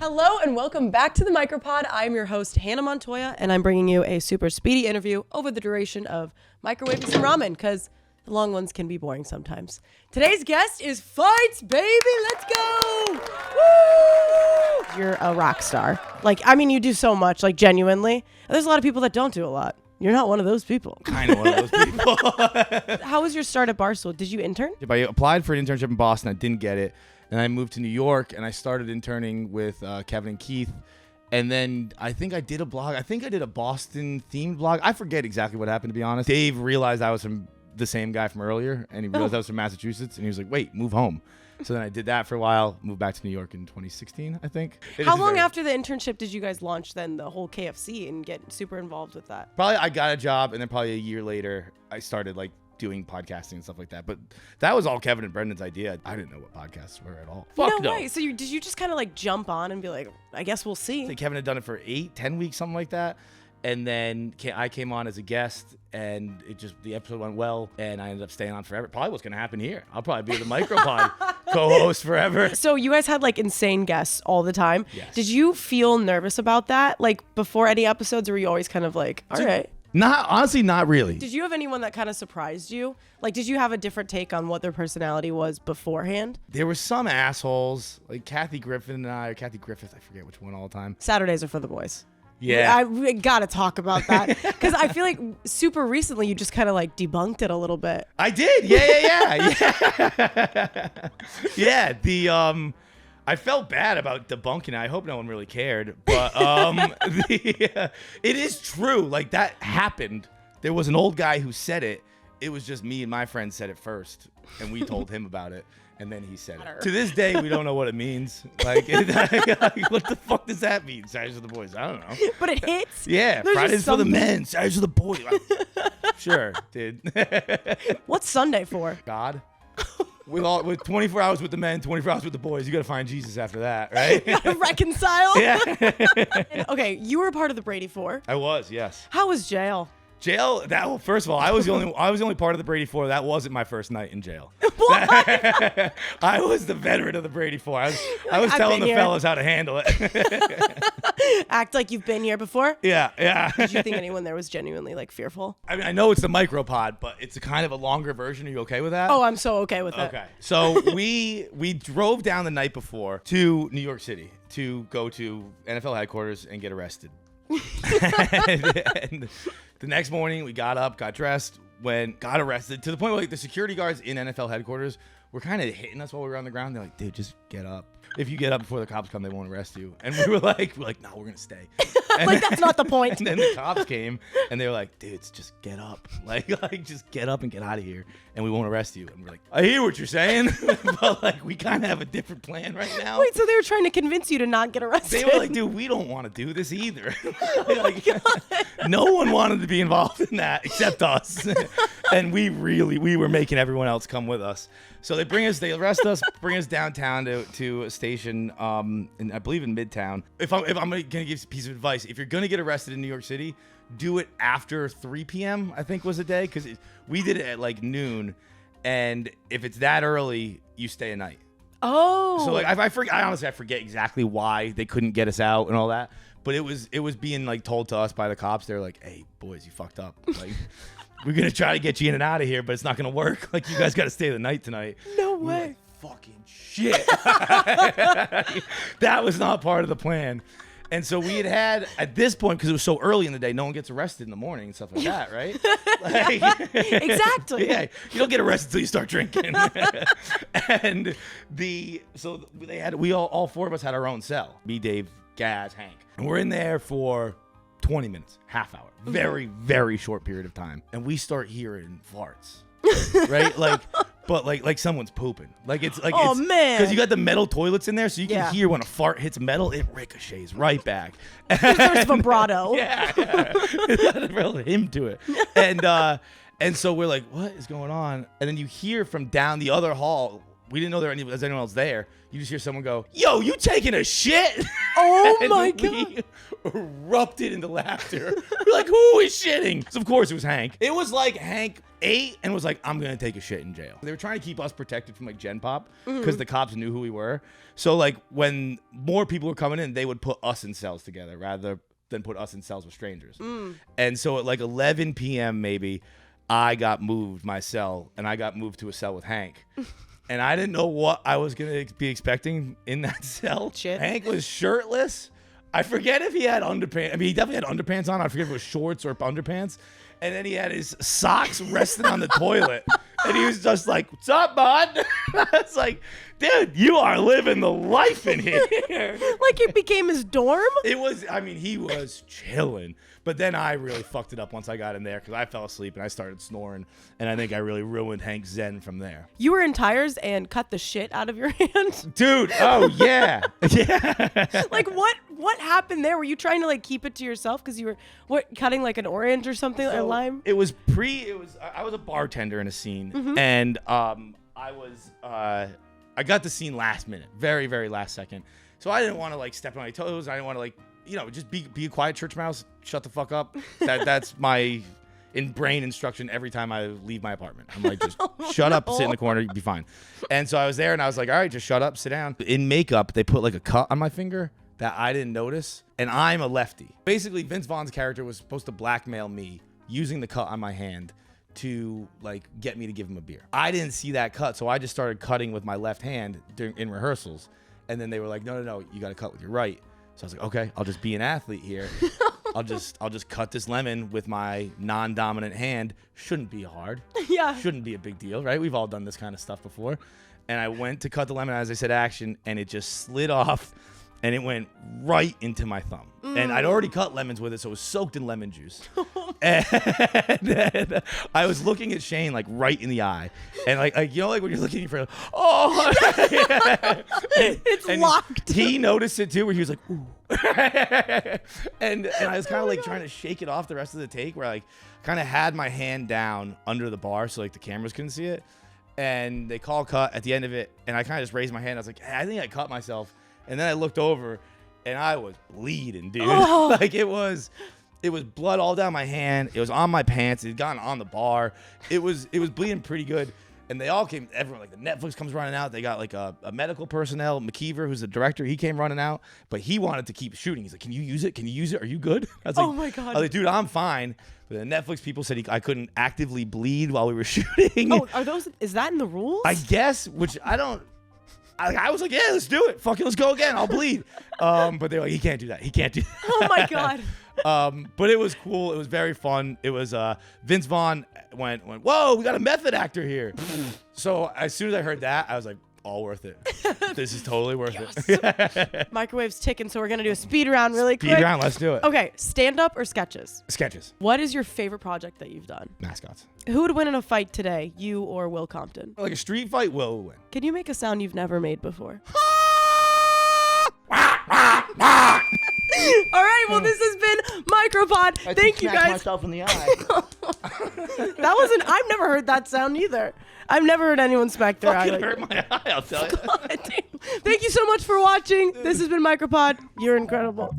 Hello and welcome back to the Micropod. I'm your host, Hannah Montoya, and I'm bringing you a super speedy interview over the duration of microwaving some ramen, because the long ones can be boring sometimes. Today's guest is Fights, baby. Let's go. Woo! You're a rock star. You do so much, genuinely. There's a lot of people that don't do a lot. You're not one of those people. Kind of one of those people. How was your start at Barstool? Did you intern? I applied for an internship in Boston. I didn't get it. Then I moved to New York, and I started interning with Kevin and Keith. And then I think I did a blog. I think I did a Boston-themed blog. I forget exactly what happened, to be honest. Dave realized I was from the same guy from earlier, and he realized I was from Massachusetts, and he was like, wait, move home. So then I did that for a while, moved back to New York in 2016, I think. How long after the internship did you guys launch then the whole KFC and get super involved with that? Probably I got a job, and then probably a year later, I started doing podcasting and stuff like that. But that was all Kevin and Brendan's idea. I didn't know what podcasts were at all. No way. So did you just kind of jump on and be like, I guess we'll see? I think Kevin had done it for 8-10 weeks, something like that. And then I came on as a guest, and the episode went well, and I ended up staying on forever. Probably what's going to happen here. I'll probably be the Micropod co-host forever. So you guys had insane guests all the time. Yes. Did you feel nervous about that? Before any episodes, or were you always kind of all right? Honestly, not really. Did you have anyone that kind of surprised you? Did you have a different take on what their personality was beforehand? There were some assholes, like Kathy Griffith, I forget which one all the time. Saturdays are for the boys. Yeah. We gotta talk about that, because I feel like super recently you just kind of debunked it a little bit. I did. Yeah. Yeah. I felt bad about debunking it. I hope no one really cared, but it is true. That happened. There was an old guy who said it. It was just me and my friend said it first, and we told him about it. And then he said it. To this day, we don't know what it means. What the fuck does that mean? Saturdays for the boys. I don't know. But it hits. Yeah, There's Fridays for the men, Saturdays for the boys. Sure, dude. What's Sunday for? God. With 24 hours with the men, 24 hours with the boys, you got to find Jesus after that, right? You gotta reconcile. Yeah. Okay, you were a part of the Brady Four. I was, yes. How was jail? Jail. First of all, I was the only part of the Brady Four. That wasn't my first night in jail. What? I was the veteran of the Brady Four. I was telling the fellas how to handle it. Act like you've been here before. Yeah. Did you think anyone there was genuinely fearful? I mean, I know it's the Micropod, but it's a kind of a longer version. Are you okay with that? Oh, I'm so okay with that. Okay. So we drove down the night before to New York City to go to NFL headquarters and get arrested. and the next morning, we got up, got dressed, got arrested, to the point where the security guards in NFL headquarters were kind of hitting us while we were on the ground. They're like, dude, just get up. If you get up before the cops come, they won't arrest you. And we were like, no, we're going to stay. That's not the point. And then the cops came, and they were like, dudes, just get up. Just get up and get out of here, and we won't arrest you. And we're like, I hear what you're saying, but we kind of have a different plan right now. Wait, so they were trying to convince you to not get arrested? They were like, dude, we don't want to do this either. No one wanted to be involved in that except us. And we were making everyone else come with us. So they arrest us, bring us downtown to a station, I believe in Midtown. If I'm going to give a piece of advice, if you're going to get arrested in New York City, do it after 3 p.m., I think was the day, because we did it at noon, and if it's that early, you stay a night. Oh. So I honestly forget exactly why they couldn't get us out and all that, but it was being told to us by the cops. They're like, hey, boys, you fucked up. We're going to try to get you in and out of here, but it's not going to work. You guys got to stay the night tonight. No way. Fucking shit. That was not part of the plan. And so we had at this point, because it was so early in the day, no one gets arrested in the morning and stuff like that, right? Exactly. Yeah, you don't get arrested until you start drinking. And all four of us had our own cell. Me, Dave, Gaz, Hank. And we're in there for 20 minutes, half hour, very, very short period of time. And we start hearing farts, right? But someone's pooping. Oh, man. Because you got the metal toilets in there, so you can hear when a fart hits metal, it ricochets right back. There's vibrato. Yeah. There's a real hymn to it. And so we're like, what is going on? And then you hear from down the other hall, we didn't know there was anyone else there. You just hear someone go, yo, you taking a shit? Oh And my we erupted into laughter. We're like, who is shitting? So of course it was Hank. It was like Hank ate and was like, I'm gonna take a shit in jail. They were trying to keep us protected from like Gen Pop because the cops knew who we were. So like when more people were coming in, they would put us in cells together rather than put us in cells with strangers. And so at like 11 p.m. maybe, I got moved my cell and I got moved to a cell with Hank. And I didn't know what I was going to be expecting in that cell. Shit. Hank was shirtless. I forget if he had underpants. I mean, he definitely had underpants on. I forget if it was shorts or underpants. And then he had his socks resting on the toilet. And he was just like, what's up, bud? It's like, dude, you are living the life in here. Like it became his dorm? It was, I mean, he was chilling. But then I really fucked it up once I got in there because I fell asleep and I started snoring. And I think I really ruined Hank's zen from there. You were in tires and cut the shit out of your hand? Dude, oh, yeah. Yeah. Like what happened there? Were you trying to like keep it to yourself because you were cutting like an orange or something, or lime? I was a bartender in a scene. And I got the scene last minute, very, very last second. So I didn't want to like step on my toes. I didn't want to like, just be a quiet church mouse. Shut the fuck up. That's my brain instruction every time I leave my apartment. I'm like, just shut up, sit in the corner, you'll be fine. And so I was there and I was like, all right, just shut up, sit down. In makeup, they put like a cut on my finger that I didn't notice. And I'm a lefty. Basically, Vince Vaughn's character was supposed to blackmail me using the cut on my hand to like get me to give him a beer. I didn't see that cut, so I just started cutting with my left hand in rehearsals. And then they were like, no, you got to cut with your right. So I was like, okay, I'll just be an athlete here. I'll just cut this lemon with my non-dominant hand. Shouldn't be hard. Yeah. Shouldn't be a big deal, right? We've all done this kind of stuff before. And I went to cut the lemon as I said action, and it just slid off, and it went right into my thumb. And I'd already cut lemons with it, so it was soaked in lemon juice. And I was looking at Shane like right in the eye, and like when you're looking for, It's locked. He noticed it too, where he was like, ooh. and I was kind of like trying to shake it off the rest of the take, where I like kind of had my hand down under the bar so like the cameras couldn't see it. And they call cut at the end of it, and I kind of just raised my hand. I was like, hey, I think I cut myself. And then I looked over, and I was bleeding, dude. Oh. Like it was blood all down my hand. It was on my pants. It had gotten on the bar. It was bleeding pretty good. And they all came, everyone, like the Netflix comes running out. They got like a medical personnel, McKeever, who's the director. He came running out, but he wanted to keep shooting. He's like, can you use it? Can you use it? Are you good? I was like, Oh my God. I was like, dude, I'm fine. But the Netflix people said I couldn't actively bleed while we were shooting. Oh, is that in the rules? I guess, which I don't. I was like, yeah, let's do it. Fucking let's go again. I'll bleed. But they were like, he can't do that. He can't do that. Oh my God. But it was cool. It was very fun. It was Vince Vaughn went, whoa, we got a method actor here. So as soon as I heard that, I was like, all worth it. This is totally worth it. Microwave's ticking, so we're going to do a speed round really quick. Speed round, let's do it. Okay, stand-up or sketches? Sketches. What is your favorite project that you've done? Mascots. Who would win in a fight today, you or Will Compton? Like a street fight, Will win. Can you make a sound you've never made before? All right, well, this has been Micropod. Thank you, guys. Myself in the eye. I've never heard that sound either. I've never heard anyone smack their eye. Fucking hurt my eye, I'll tell you. God damn. Thank you so much for watching. This has been Micropod. You're incredible.